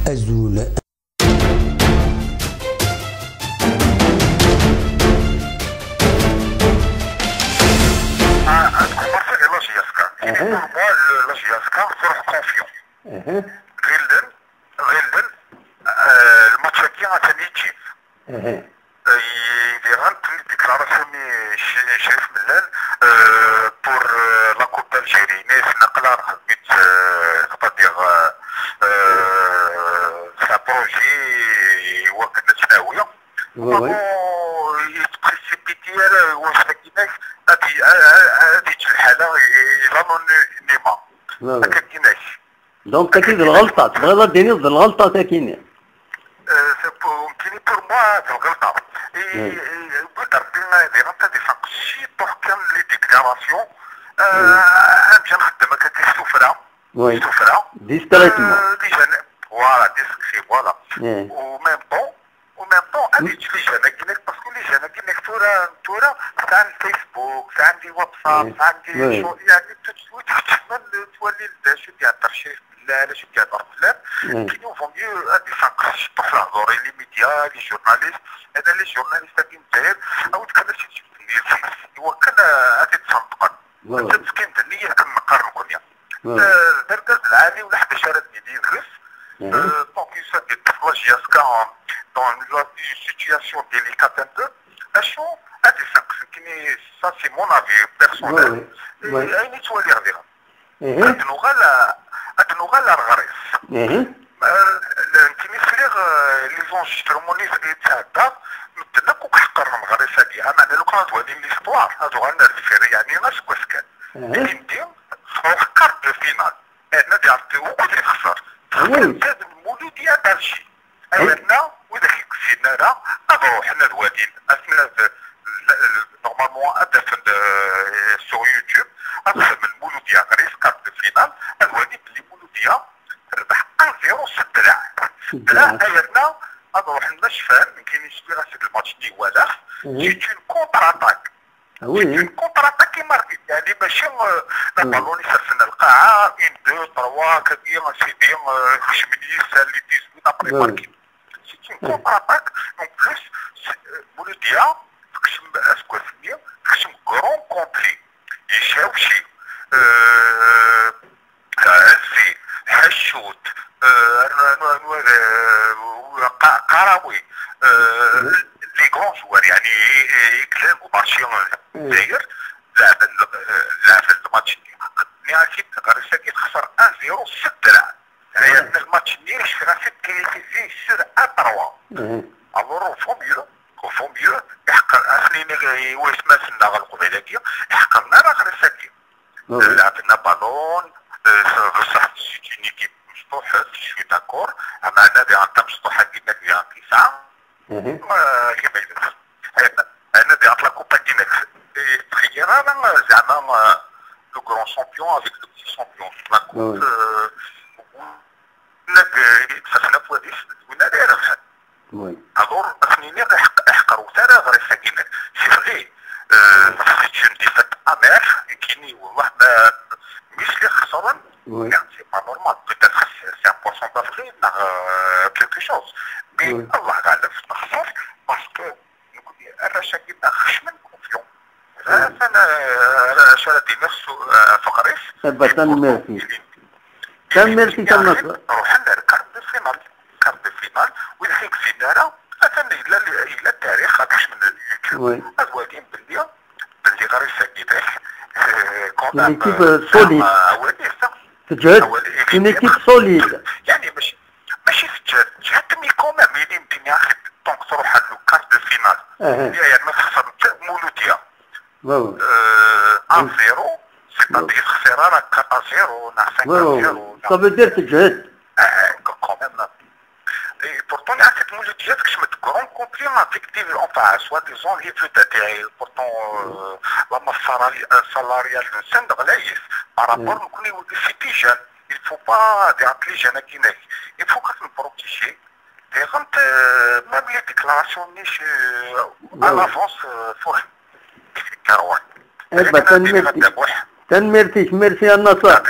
أزول. pour la Coupe d'Algérie, c'est un projet دونك اكيد الغلطه تبغي تديني ضد الغلطه ساكنه pour moi الغلطه ربنا يدير انت دي شي تحكم لي ديكلاراسيون امشي نخدم هكاك السفره السفره ديسكريتمون فوالا ديسكري فوالا و ميم طون هادي تجي جانا كينك باسكو لي جانا كينك تورا تاع الفيسبوك تاع عندي واتساب تاع عندي شو يعني تتمنى تولي شو تيهضر شي لا شو تيهضر فلان كاين فون ميو هادي سانقش تفرح لي ميديا لي جورناليست انا لي جورناليست كي مزير او تكلم شي هو كان هادي تصنطقن انت كاين النيه كنقارن كونيا دركز العالي ولا 11 مليون غرس طونك يسد الطفله جياسكا dans une situation délicate un peu, ça c'est mon avis personnel. أين تولي غاديرا؟ أدنوغا لا الغريس. كيما يسليغ لي زونجسترومون تاع الدار مدنا كوك حقرهم غريس هادي أنا لو كان تولي ليستوار هادو غانا الفير يعني غاش كواس كان. لكن ديم صروح كارت دو فينال أنا ديال وقت يخسر. زاد المولودية دارشي. أنا وذاك السينارة أضرو حنا الوالدين أثناء نورمالمون أدفن سو يوتيوب أدفن من مولوديا غريس كارت فينال الوالدين بلي مولوديا ربح 1-0 لا أيرنا أضرو حنا شفان مكاين يشتري غاسك الماتش دي والاخ جيت اون كونتر اتاك اون كونتر اتاك كي ماركي يعني ماشي البالون يسرسنا القاعة 1 2 3 كدير سي بيان خشمني سالي 18 ابري ماركي c'est une contre-attaque. En plus, Mouloudia, c'est un grand conflit. Il cherche Hachout, Karawi, les grands joueurs, يعني يكلم ومارشيون داير لعب الماتش نهائي غريساكي خسر 1-0 6 لاعب. عيالنا الماتش نير شفراسيت كيليفيزي سور اتروا الور فو ميو يحقر اثنين واسما سنا القبيلاتيه يحقرنا راه غريساكي لعبنا بالون بصح سيت اون ايكيب مفتوحه شوي داكور اما انا دي انت مفتوحه كيما فيها انقسام كيما يدير انا دي لا كوبا كينك تخيل انا زعما لو كرون شامبيون افيك لو بتي شامبيون لا كوب سخنا فواديس ونا دايره الور اثنين يحقروا ترى غير ساكنه سي فغي سيت دي فات امير كيني والله ما مثل خسران يعني سي با نورمال بوتيت سي ان بورسون دافري كيلكو شوز مي الله غالب نخسر باسكو نقول الرشاكي خشمن كونفيون انا شراتي نفسه فقريس كان ميرسي كان نصر روحنا كارت دو فينال ويدخلك سينارة أثنى إلى التاريخ هكاش من اليوتيوب أزوادين بلي غريسة كيداك une équipe solide تجهد une équipe solide يعني ماشي تجهد مي كومام يمكن ياخد طونك تروح لو كارت دو فينال يعني ما تخسر مولوديا 1-0 c'est-à-dire خسارة 4-0 5-0 ça veut dire تجهد quand même et pourtant il y a cette mélodie que je me grand compris avec des enfin soi-disant les plus d'intérêt pourtant la masse salariale de Saint-Denis par rapport à nous c'était jeune il faut pas des jeunes qui naissent il faut que nous protéger et quand même les déclarations à l'avance faut تنميرتي ميرسي النصر